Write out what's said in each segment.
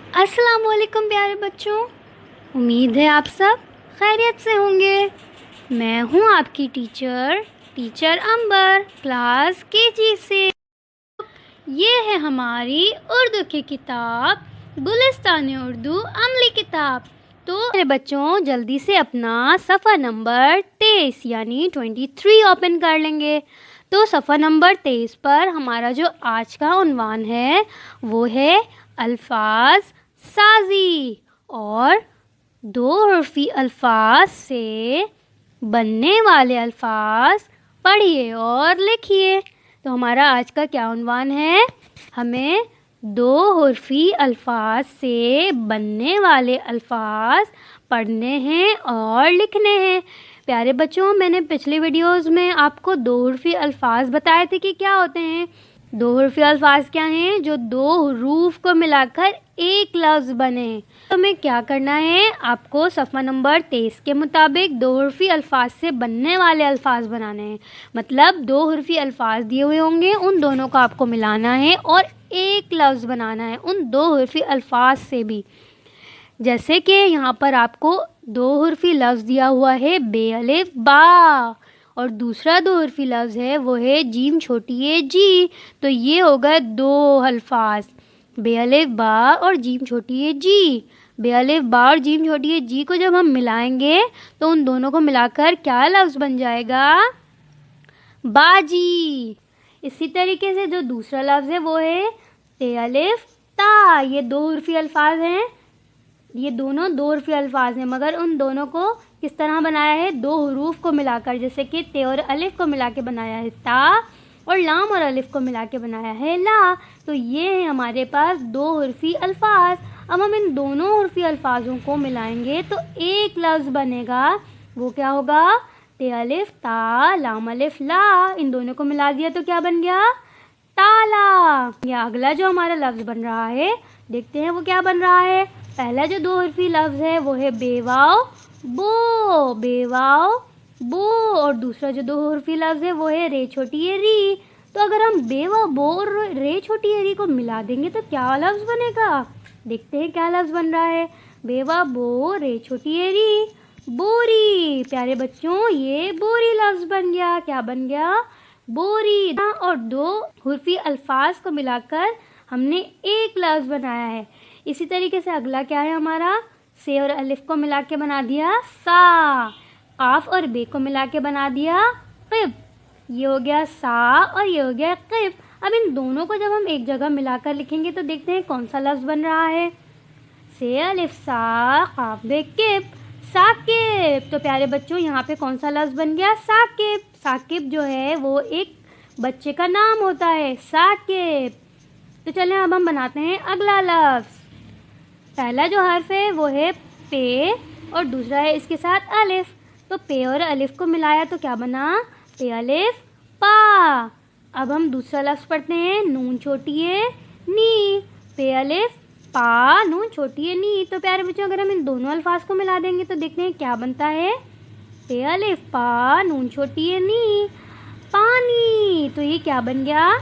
अस्सलाम वालेकुम प्यारे बच्चों। उम्मीद है आप सब खैरियत से होंगे। मैं हूँ आपकी टीचर अंबर, क्लास केजी से। ये है हमारी उर्दू की किताब गुलिस्तान उर्दू अमली किताब। तो मेरे बच्चों जल्दी से अपना सफ़ा नंबर 23 यानी 23 ओपन कर लेंगे। तो सफ़ा नंबर 23 पर हमारा जो आज का उन्वान है वो है अल्फाज साजी और दो हर्फी अल्फाज से बनने वाले अल्फाज पढ़िए और लिखिए। तो हमारा आज का क्या उन्वान है? हमें दो हर्फी अल्फाज से बनने वाले अल्फाज पढ़ने हैं और लिखने हैं। प्यारे बच्चों, मैंने पिछले वीडियोस में आपको दो हर्फी अल्फाज बताए थे कि क्या होते हैं। दो हर्फी अल्फाज क्या हैं? जो दो हरूफ को मिलाकर एक लफ्ज़ बने। तो हमें क्या करना है? आपको सफ़ा नंबर 23 के मुताबिक दो हर्फी अल्फाज से बनने वाले अल्फाज बनाने हैं। मतलब दो हर्फी अल्फाज दिए हुए होंगे, उन दोनों को आपको मिलाना है और एक लफ्ज़ बनाना है उन दो हर्फी अल्फाज से भी। जैसे कि यहाँ पर आपको दो हर्फी लफ्ज़ दिया हुआ है बेअलिफ बा, और दूसरा दो हर्फी लफ्ज़ है वो है जीम छोटी है जी। तो ये होगा दो अल्फाज बेअलिफ बा और जीम छोटी है जी। बेअलिफ बा और जीम छोटी है जी को जब हम मिलाएंगे तो उन दोनों को मिलाकर क्या लफ्ज़ बन जाएगा? बाजी। इसी तरीके से जो दूसरा लफ्ज़ है वो है तेअलिफ ता। ये दो हर्फी अल्फाज हैं, ये दोनों दो हर्फी अल्फाज हैं, मगर उन दोनों को किस तरह बनाया है? दो हरूफ को मिलाकर, जैसे कि ते और अलिफ को मिला के बनाया है ता और लाम और अलिफ को मिला के बनाया है ला। तो ये है हमारे पास दो हर्फी अल्फाज। अब हम इन दोनों हर्फी अल्फाजों को मिलाएंगे तो एक लफ्ज़ बनेगा। वो क्या होगा? ते अलिफ ता लाम अलिफ ला। इन दोनों को मिला दिया तो क्या बन गया? ताला। या अगला जो हमारा लफ्ज़ बन रहा है, देखते हैं वो क्या बन रहा है। पहला जो दो हर्फी लफ्ज़ है वो है बेवाओ बो, बेवाओ बो, और दूसरा जो दो हर्फी लफ्ज़ है वो है रे छोटी है री। तो अगर हम बेवा बो और रे छोटी है री को मिला देंगे तो क्या लफ्ज़ बनेगा? देखते हैं क्या लफ्ज़ बन रहा है। बेवा बो रे छोटी है री, बोरी। प्यारे बच्चों, ये बोरी लफ्ज़ बन गया। क्या बन गया? बोरी। और दो हर्फी अल्फाज को मिलाकर हमने एक लफ्ज़ बनाया है। इसी तरीके से अगला क्या है हमारा? से और अलिफ को मिला के बना दिया सा, काफ और बे को मिला के बना दिया क़िब। ये हो गया सा और ये हो गया क़िब। अब इन दोनों को जब हम एक जगह मिलाकर लिखेंगे तो देखते हैं कौन सा लफ्ज़ बन रहा है। से अलिफ सा काफ बे क़िब, साकिब। तो प्यारे बच्चों, यहाँ पे कौन सा लफ्ज़ बन गया? साकिब। साकिब जो है वो एक बच्चे का नाम होता है, साकिब। तो चलें अब हम बनाते हैं अगला लफ्ज़। पहला जो हर्फ है वो है पे और दूसरा है इसके साथ अलिफ। तो पे और अलिफ को मिलाया तो क्या बना? पे अलिफ पा। अब हम दूसरा लफ्ज़ पढ़ते हैं, नून छोटी है नी। पे अलिफ पा नून छोटी है नी। तो प्यारे बच्चों, अगर हम इन दोनों अल्फाज को मिला देंगे तो देखते हैं क्या बनता है। पे अलिफ पा नून छोटी है नी, पानी। तो ये क्या बन गया?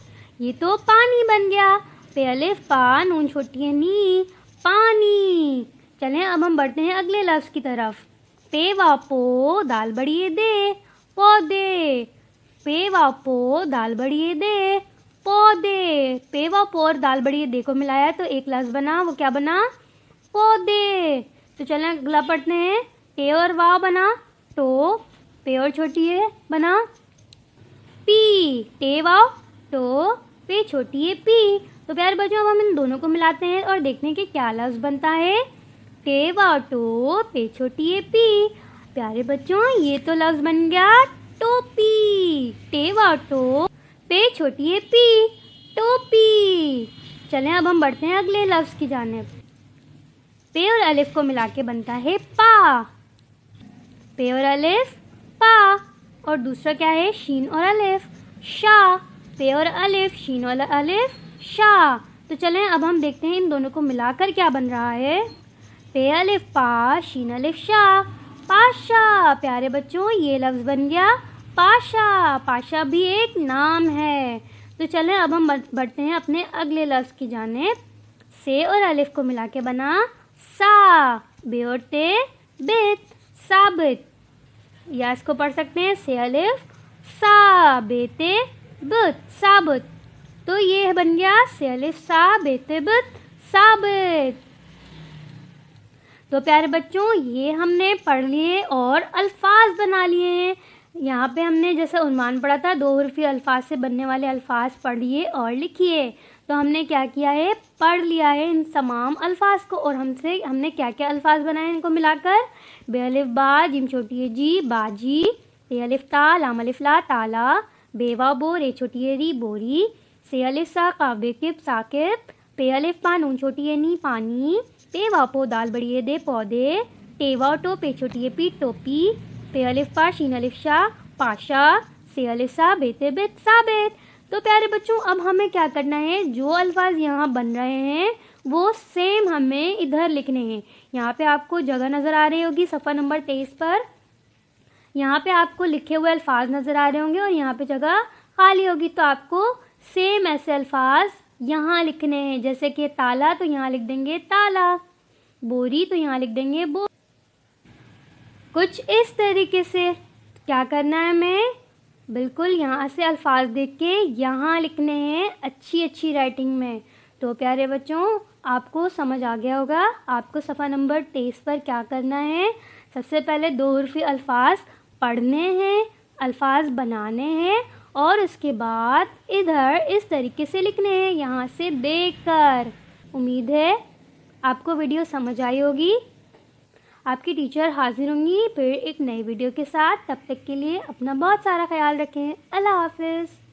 ये तो पानी बन गया। पे अलिफ पा नून छोटी है नी, पानी। चलें अब हम बढ़ते हैं अगले लफ्ज़ की तरफ। पे वा पो दाल बड़ी दे, पौधे। पे वा पो दाल बड़ी दे, पौधे। पे वा पो और दाल बड़ी दे को मिलाया तो एक लफ्ज़ बना। वो क्या बना? पौधे। तो चलें अगला पढ़ते हैं। टे और वाव बना तो, पे और छोटी है बना पी। टे वाव तो, पे छोटी है पी। तो प्यारे बच्चों, अब हम इन दोनों को मिलाते हैं और देखते हैं कि क्या लफ्ज़ बनता है। टे वा टो पे छोटी है पी। प्यारे बच्चों, ये तो लफ्ज़ बन गया टोपी। टे वा टो पे छोटी है पी, टोपी। चलें अब हम बढ़ते हैं अगले लफ्ज़ की जानिब। पे और अलिफ को मिला के बनता है पा। पे और अलिफ पा। और दूसरा क्या है? शीन और अलिफ शा। पे और अलिफ, शीन और अलिफ शा। तो चलें अब हम देखते हैं इन दोनों को मिलाकर क्या बन रहा है। पे अलिफ पा शीन अलिफ शा, पाशा। प्यारे बच्चों, ये लफ्ज़ बन गया पाशा। पाशा भी एक नाम है। तो चलें अब हम बढ़ते हैं अपने अगले लफ्ज़ की जानिब। से और अलिफ को मिला के बना सा, बे और ते बित, साबित। या इसको पढ़ सकते हैं से अलिफ सा बेते बित, साबित। तो ये बन गया से अलिफ सा बेते बित साबित। तो प्यारे बच्चों, ये हमने पढ़ लिए और अल्फाज बना लिए हैं। यहाँ पे हमने जैसे उन्वान पढ़ा था, 2 हुर्फी अल्फाज से बनने वाले अल्फाज पढ़िए और लिखिए। तो हमने क्या किया है, पढ़ लिया है इन तमाम अल्फाज को। और हमने क्या क्या अल्फाज बनाए इनको मिलाकर, बे अलिफ बा, जिम छोटी है जी, बाजी, ते अलिफ ता, लाम अलिफ ला, ताला, बेवा बो, रे छोटी है री, बोरी, से अलिफ सा, काफ बेकिब, साकिब, पे अलिफ पा, नून छोटी है नी, पानी, पे वापो, दाल बड़ी है दे, पौधे, टेवा टो, पे छोटी है पी, टोपी, पे अलिफ पा, शीन अलिफ शा, पाशा, से अलिफ सा, बेते बित, साबित। तो प्यारे बच्चों, अब हमें क्या करना है, जो अल्फाज यहाँ बन रहे हैं वो सेम हमें इधर लिखने हैं। यहाँ पे आपको जगह नज़र आ रही होगी सफ़ा नंबर 23 पर। यहाँ पे आपको लिखे हुए अल्फाज नज़र आ रहे होंगे और यहाँ पे जगह खाली होगी। तो आपको सेम ऐसे अल्फाज यहाँ लिखने हैं। जैसे कि ताला, तो यहाँ लिख देंगे ताला, बोरी, तो यहाँ लिख देंगे बोरी। कुछ इस तरीके से क्या करना है, हमें बिल्कुल यहाँ से अल्फाज देख के यहाँ लिखने हैं अच्छी अच्छी राइटिंग में। तो प्यारे बच्चों, आपको समझ आ गया होगा। आपको सफ़ा नंबर 23 पर क्या करना है, सबसे पहले 2 हुर्फी अल्फाज पढ़ने हैं, अल्फाज बनाने हैं और उसके बाद इधर इस तरीके से लिखने हैं यहाँ से देखकर। उम्मीद है आपको वीडियो समझ आई होगी। आपकी टीचर हाजिर होंगी फिर एक नई वीडियो के साथ। तब तक के लिए अपना बहुत सारा ख्याल रखें। अल्लाह हाफिज़।